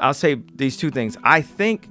I'll say these two things. I think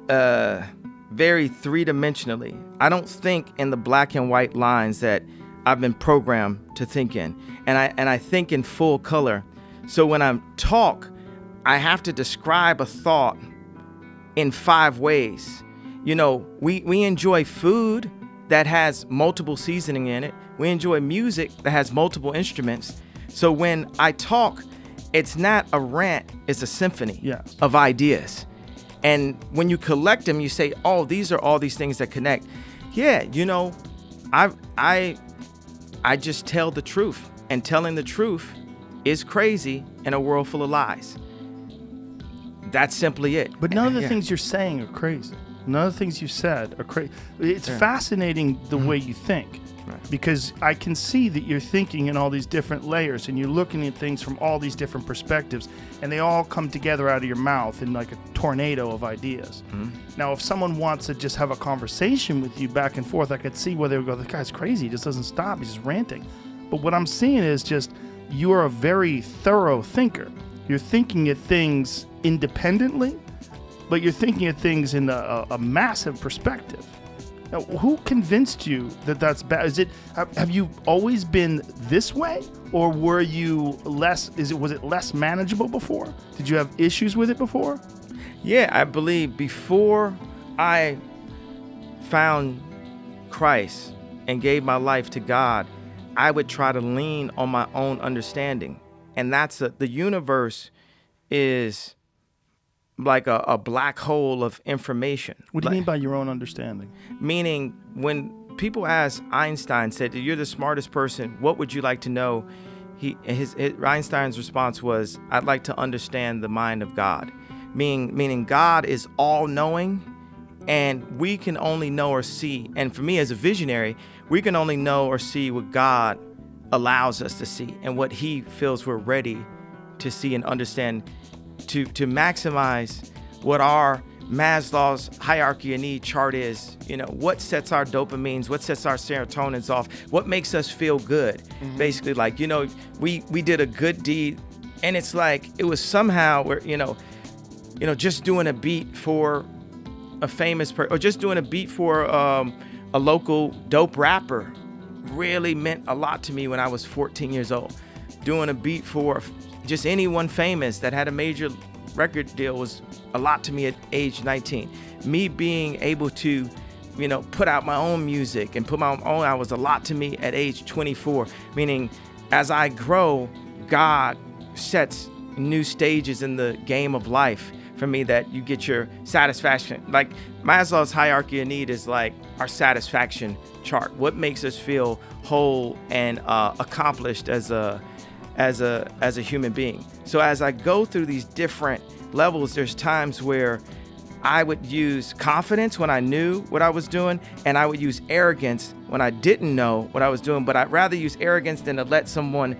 very three-dimensionally. I don't think in the black and white lines that I've been programmed to think in. And I think in full color. So when I talk, I have to describe a thought in 5 ways. You know, we enjoy food that has multiple seasoning in it. We enjoy music that has multiple instruments. So when I talk, it's not a rant, it's a symphony of ideas. And when you collect them, you say, oh, these are all these things that connect. Yeah, you know, I just tell the truth. And telling the truth is crazy in a world full of lies. That's simply it. But none of the things you're saying are crazy. None of the things you said are crazy. It's fascinating the way you think. Right. Because I can see that you're thinking in all these different layers and you're looking at things from all these different perspectives and they all come together out of your mouth in like a tornado of ideas. Mm-hmm. Now, if someone wants to just have a conversation with you back and forth, I could see where they would go, this guy's crazy. He just doesn't stop. He's just ranting. But what I'm seeing is just you are a very thorough thinker. You're thinking at things independently, but you're thinking of things in a massive perspective. Now, who convinced you that that's bad? Have you always been this way, or were you less? Was it less manageable before? Did you have issues with it before? Yeah, I believe before I found Christ and gave my life to God, I would try to lean on my own understanding, and that's the universe is like a black hole of information. What do you mean by your own understanding? Meaning, when people ask Einstein, said, you're the smartest person, what would you like to know? Einstein's response was, I'd like to understand the mind of God. Meaning God is all-knowing, and we can only know or see. And for me as a visionary, we can only know or see what God allows us to see and what he feels we're ready to see and understand, to maximize what our Maslow's hierarchy of need chart is. You know, what sets our dopamines, what sets our serotonins off, what makes us feel good. Mm-hmm. Basically, like, you know, we did a good deed, and it's like it was somehow where, you know, just doing a beat for a famous person, or just doing a beat for a local dope rapper really meant a lot to me when I was 14 years old. Doing a beat for just anyone famous that had a major record deal was a lot to me at age 19. Me being able to, you know, put out my own music and put my own out was a lot to me at age 24. Meaning, as I grow, God sets new stages in the game of life for me that you get your satisfaction. Like Maslow's hierarchy of need is like our satisfaction chart. What makes us feel whole and accomplished as a human being. So as I go through these different levels, there's times where I would use confidence when I knew what I was doing, and I would use arrogance when I didn't know what I was doing. But I'd rather use arrogance than to let someone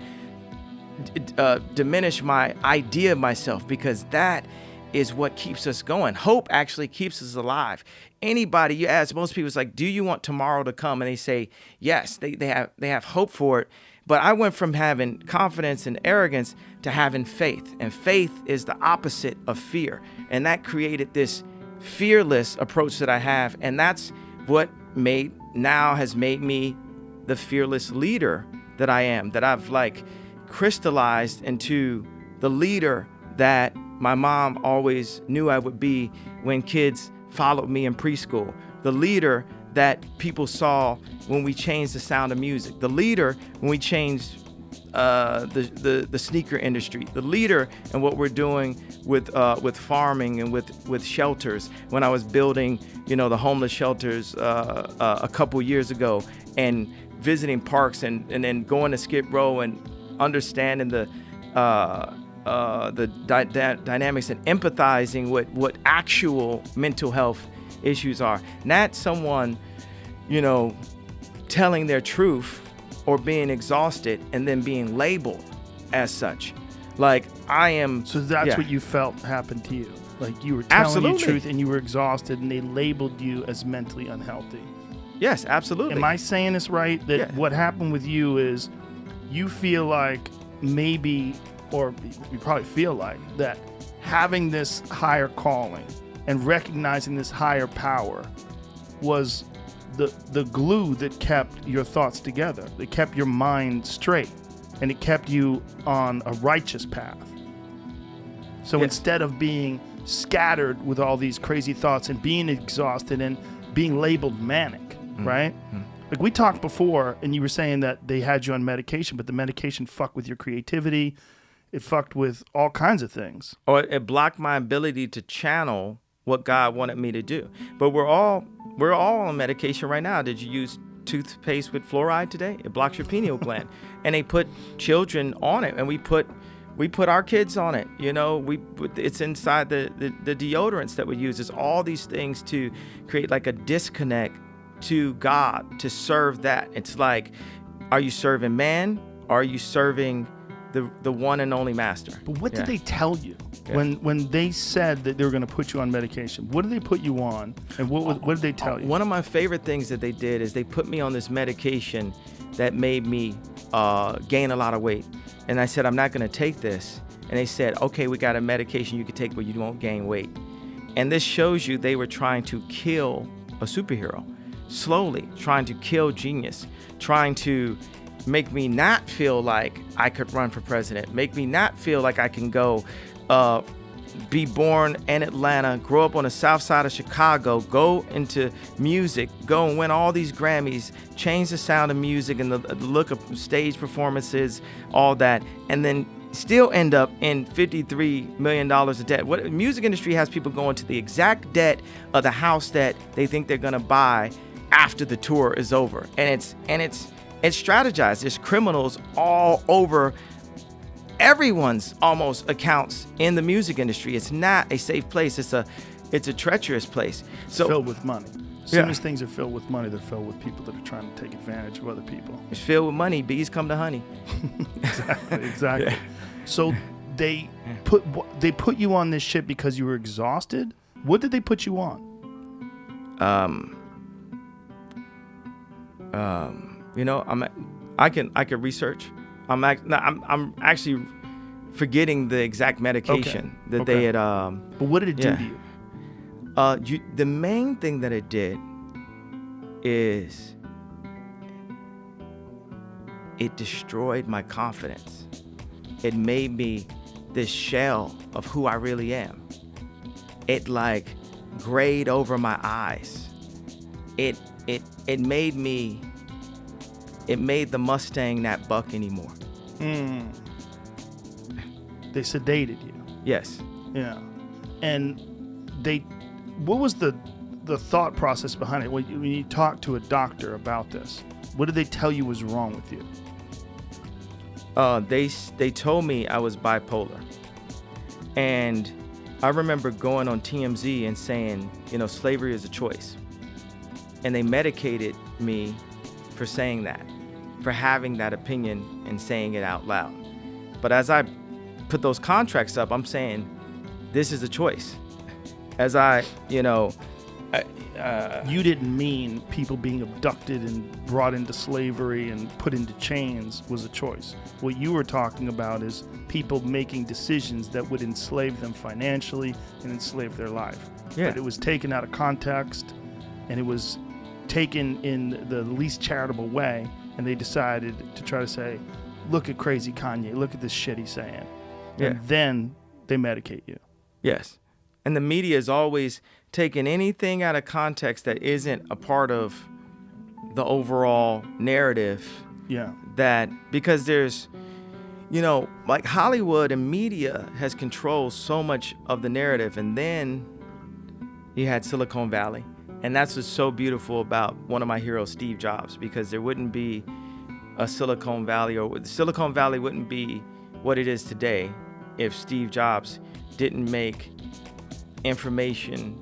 diminish my idea of myself, because that is what keeps us going. Hope actually keeps us alive. Anybody you ask, most people, it's like, do you want tomorrow to come? And they say yes. They have hope for it. But I went from having confidence and arrogance to having faith. And faith is the opposite of fear. And that created this fearless approach that I have. And that's what has made me the fearless leader that I am, that I've like crystallized into the leader that my mom always knew I would be when kids followed me in preschool. The leader that people saw when we changed the sound of music. The leader when we changed the sneaker industry. The leader in what we're doing with farming and with shelters. When I was building, you know, the homeless shelters a couple years ago, and visiting parks and then going to Skid Row and understanding the dynamics and empathizing with what actual mental health issues are. Not someone, you know, telling their truth or being exhausted and then being labeled as such. Like I am. So that's what you felt happened to you. Like you were telling your truth and you were exhausted and they labeled you as mentally unhealthy. Yes, absolutely. Am I saying this right? That what happened with you is you feel like maybe or you probably feel like, that having this higher calling and recognizing this higher power was the glue that kept your thoughts together. It kept your mind straight, and it kept you on a righteous path. So instead of being scattered with all these crazy thoughts and being exhausted and being labeled manic, right? Like we talked before, and you were saying that they had you on medication, but the medication fucked with your creativity. It fucked with all kinds of things. Or it blocked my ability to channel what God wanted me to do. But we're all on medication right now. Did you use toothpaste with fluoride today? It blocks your pineal gland. And they put children on it, and we put our kids on it. You know, it's inside the deodorants that we use. It's all these things to create like a disconnect to God, to serve that. It's like, are you serving man? Are you serving the one and only master? But what did they tell you when they said that they were going to put you on medication? What did they put you on, and what did they tell you? One of my favorite things that they did is they put me on this medication that made me gain a lot of weight. And I said, I'm not going to take this. And they said, okay, we got a medication you can take where you won't gain weight. And this shows you they were trying to kill a superhero, slowly trying to kill genius, trying to make me not feel like I could run for president, make me not feel like I can go be born in Atlanta, grow up on the south side of Chicago, go into music, go and win all these Grammys, change the sound of music and the look of stage performances, all that, and then still end up in $53 million of debt. What the music industry has people going to the exact debt of the house that they think they're gonna buy after the tour is over. And it's strategized. There's criminals all over everyone's almost accounts in the music industry. It's not a safe place. It's a treacherous place. So filled with money. As soon as things are filled with money, they're filled with people that are trying to take advantage of other people. It's filled with money. Bees come to honey. Exactly. Yeah. So they put you on this shit because you were exhausted. What did they put you on? You know, I can research. I'm actually forgetting the exact medication that they had. But what did it do to you? The main thing that it did is it destroyed my confidence. It made me this shell of who I really am. It like grayed over my eyes. It made the Mustang not buck anymore. They sedated you. Yes. Yeah. And what was the thought process behind it? When you talked to a doctor about this, what did they tell you was wrong with you? They told me I was bipolar. And I remember going on TMZ and saying, you know, slavery is a choice. And they medicated me for saying that, for having that opinion and saying it out loud. But as I put those contracts up, I'm saying this is a choice. As I, you know, you didn't mean people being abducted and brought into slavery and put into chains was a choice. What you were talking about is people making decisions that would enslave them financially and enslave their life. Yeah. But it was taken out of context, and it was taken in the least charitable way, and they decided to try to say, look at crazy Kanye, look at this shit he's saying. Yeah. And then they medicate you. Yes. And the media is always taking anything out of context that isn't a part of the overall narrative. Yeah. That, because there's, you know, like Hollywood and media has controlled so much of the narrative. And then you had Silicon Valley. And that's what's so beautiful about one of my heroes, Steve Jobs, because there wouldn't be a Silicon Valley, or Silicon Valley wouldn't be what it is today if Steve Jobs didn't make information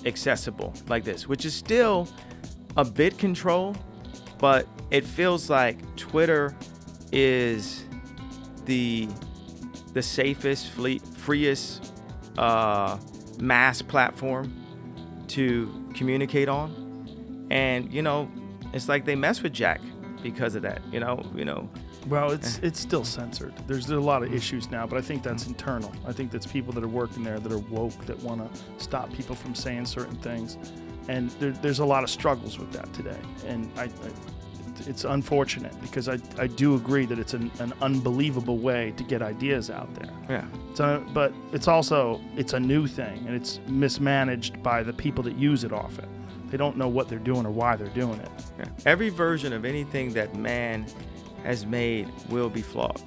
accessible like this, which is still a bit controlled, but it feels like Twitter is the safest, freest mass platform to communicate on. And, you know, it's like they mess with Jack because of that. You know, Well, it's still censored. There's a lot of issues now, but I think that's internal. I think that's people that are working there that are woke, that want to stop people from saying certain things. And there's a lot of struggles with that today. And it's unfortunate because I do agree that it's an unbelievable way to get ideas out there. Yeah. But it's also, it's a new thing, and it's mismanaged by the people that use it often. They don't know what they're doing or why they're doing it. Yeah. Every version of anything that man has made will be flawed.